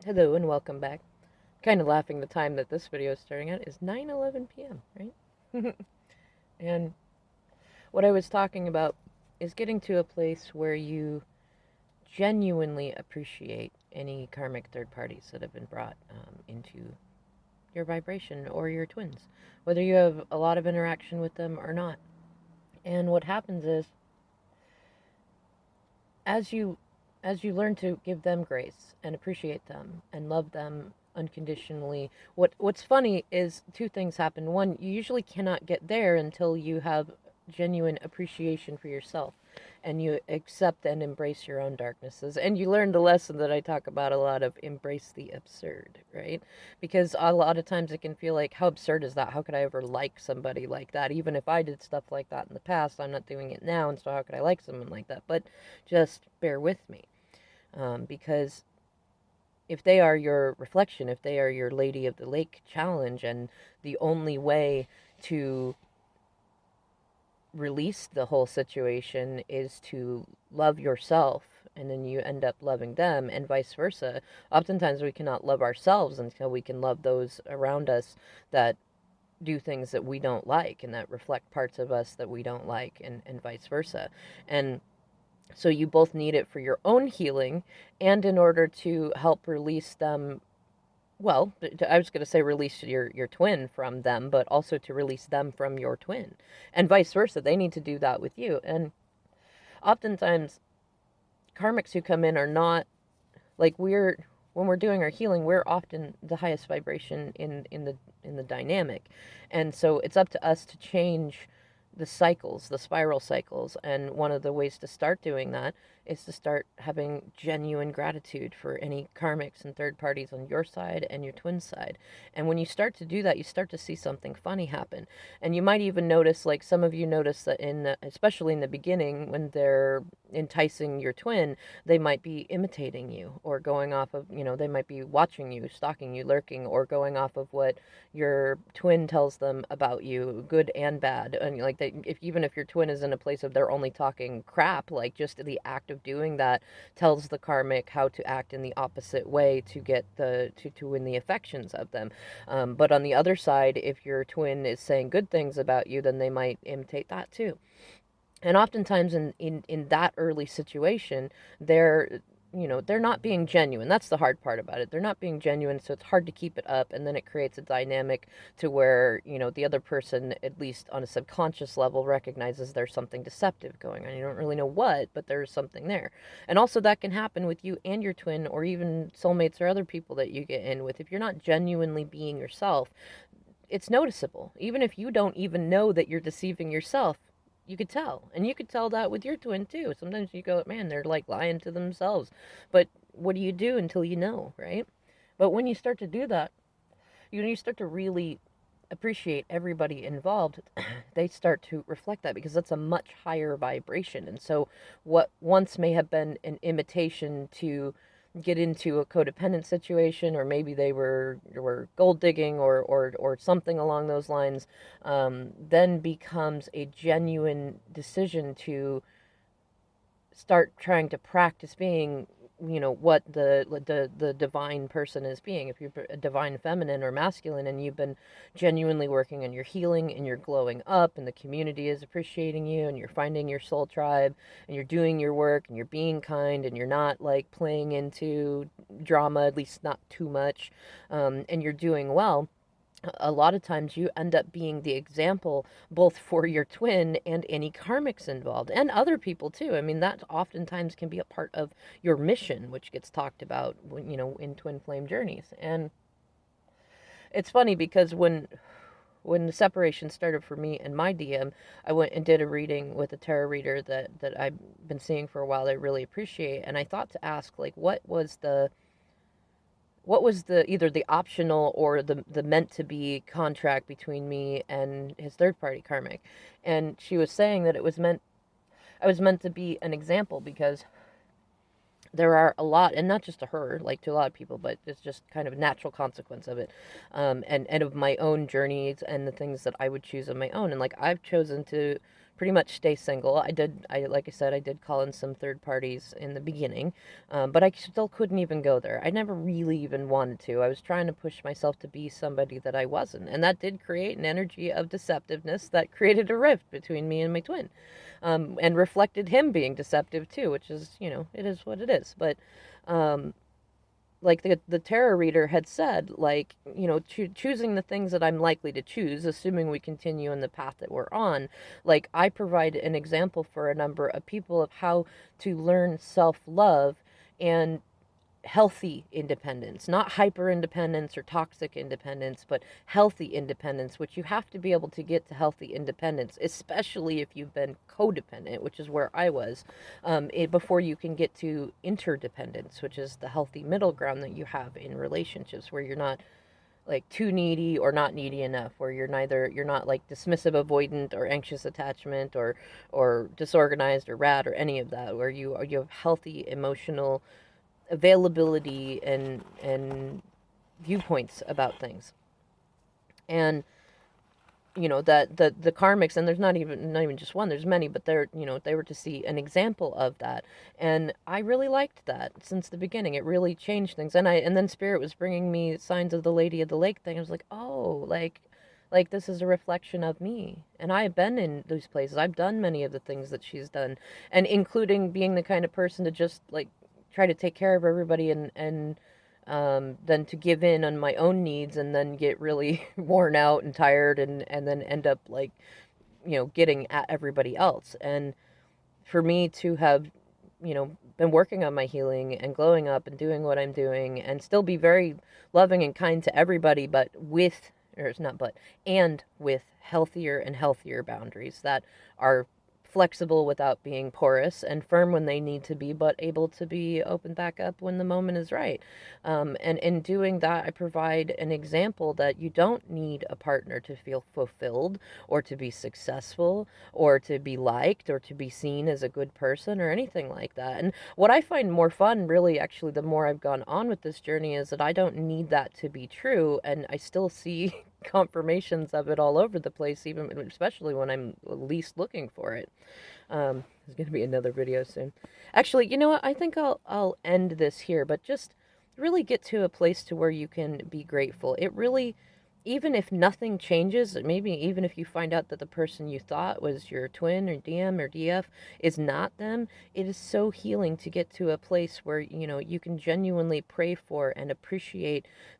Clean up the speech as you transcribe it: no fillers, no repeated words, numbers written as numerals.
Hello and welcome back. Kind of laughing the time that this video is starting at is 9:11 p.m., right? And what I was talking about is getting to a place where you genuinely appreciate any karmic third parties that have been brought into your vibration or your twins, whether you have a lot of interaction with them or not. And what happens is as you as you learn to give them grace and appreciate them and love them unconditionally, what's funny is two things happen. One, you usually cannot get there until you have genuine appreciation for yourself and you accept and embrace your own darknesses, and you learn the lesson that I talk about a lot of: embrace the absurd, right? Because a lot of times it can feel like, how absurd is that? How could I ever like somebody like that? Even if I did stuff like that in the past, I'm not doing it now, and so how could I like someone like that? But just bear with me, because if they are your reflection, if they are your Lady of the Lake challenge, and the only way to release the whole situation is to love yourself, and then you end up loving them, and vice versa. Oftentimes we cannot love ourselves until we can love those around us that do things that we don't like and that reflect parts of us that we don't like, and vice versa. And so you both need it for your own healing and in order to help release them. Well, I was going to say release your twin from them, but also to release them from your twin, and vice versa. They need to do that with you. And oftentimes, karmics who come in are not like when we're doing our healing, we're often the highest vibration in the dynamic, and so it's up to us to change the cycles, the spiral cycles. And one of the ways to start doing that is to start having genuine gratitude for any karmics and third parties on your side and your twin side. And when you start to do that, you start to see something funny happen. And you might even notice, like some of you notice, that especially in the beginning, when they're enticing your twin, they might be imitating you or going off of, they might be watching you, stalking you, lurking, or going off of what your twin tells them about you, good and bad. And like that, even if your twin is in a place of they're only talking crap, like just the act of doing that tells the karmic how to act in the opposite way to get to win the affections of them. But on the other side, if your twin is saying good things about you, then they might imitate that too. And oftentimes in that early situation, they're they're not being genuine. That's the hard part about it. They're not being genuine, so it's hard to keep it up, and then it creates a dynamic to where the other person, at least on a subconscious level, recognizes there's something deceptive going on. You don't really know what, but there's something there. And also that can happen with you and your twin, or even soulmates or other people that you get in with. If you're not genuinely being yourself, it's noticeable. Even if you don't even know that you're deceiving yourself, you could tell. And you could tell that with your twin too. Sometimes you go, man, they're like lying to themselves. But what do you do until you know, right? But when you start to do that, you start to really appreciate everybody involved, they start to reflect that, because that's a much higher vibration. And so what once may have been an imitation to get into a codependent situation, or maybe they were gold digging, or something along those lines, then becomes a genuine decision to start trying to practice being, what the divine person is being. If you're a divine feminine or masculine, and you've been genuinely working on your healing, and you're glowing up, and the community is appreciating you, and you're finding your soul tribe, and you're doing your work, and you're being kind, and you're not like playing into drama, at least not too much, and you're doing well, a lot of times you end up being the example both for your twin and any karmics involved, and other people too. I mean, that oftentimes can be a part of your mission, which gets talked about when, in twin flame journeys. And it's funny because when the separation started for me and my DM, I went and did a reading with a tarot reader that I've been seeing for a while, I really appreciate. And I thought to ask, like, what was the either the optional or the meant to be contract between me and his third party karmic. And she was saying that I was meant to be an example, because there are a lot, and not just to her, like to a lot of people, but it's just kind of a natural consequence of it, and of my own journeys and the things that I would choose on my own. And like, I've chosen to pretty much stay single. Like I said, I did call in some third parties in the beginning, but I still couldn't even go there. I never really even wanted to. I was trying to push myself to be somebody that I wasn't, and that did create an energy of deceptiveness that created a rift between me and my twin, and reflected him being deceptive too, which is, it is what it is. But um, like the tarot reader had said, like, choosing the things that I'm likely to choose, assuming we continue in the path that we're on, like, I provide an example for a number of people of how to learn self-love and healthy independence, not hyper independence or toxic independence, but healthy independence, which you have to be able to get to healthy independence, especially if you've been codependent, which is where I was, before you can get to interdependence, which is the healthy middle ground that you have in relationships where you're not like too needy or not needy enough, where you're not like dismissive avoidant or anxious attachment or disorganized or rad or any of that, where you have healthy emotional availability and viewpoints about things. And that the karmics, and there's not even just one, there's many, but they were to see an example of that, and I really liked that since the beginning. It really changed things, and then spirit was bringing me signs of the lady of the lake thing. I was like, oh, like this is a reflection of me, and I have been in those places. I've done many of the things that she's done, and including being the kind of person to just like try to take care of everybody, and then to give in on my own needs and then get really worn out and tired, and then end up like, getting at everybody else. And for me to have, been working on my healing and glowing up and doing what I'm doing and still be very loving and kind to everybody, but with, or it's not but, and with healthier and healthier boundaries that are flexible without being porous, and firm when they need to be, but able to be opened back up when the moment is right. And in doing that, I provide an example that you don't need a partner to feel fulfilled or to be successful or to be liked or to be seen as a good person or anything like that. And what I find more fun, really, actually, the more I've gone on with this journey, is that I don't need that to be true. And I still see confirmations of it all over the place, even especially when I'm least looking for it. There's going to be another video soon. Actually, you know what? I think I'll end this here, but just really get to a place to where you can be grateful. It really, even if nothing changes, maybe even if you find out that the person you thought was your twin or DM or DF is not them, it is so healing to get to a place where, you can genuinely pray for and appreciate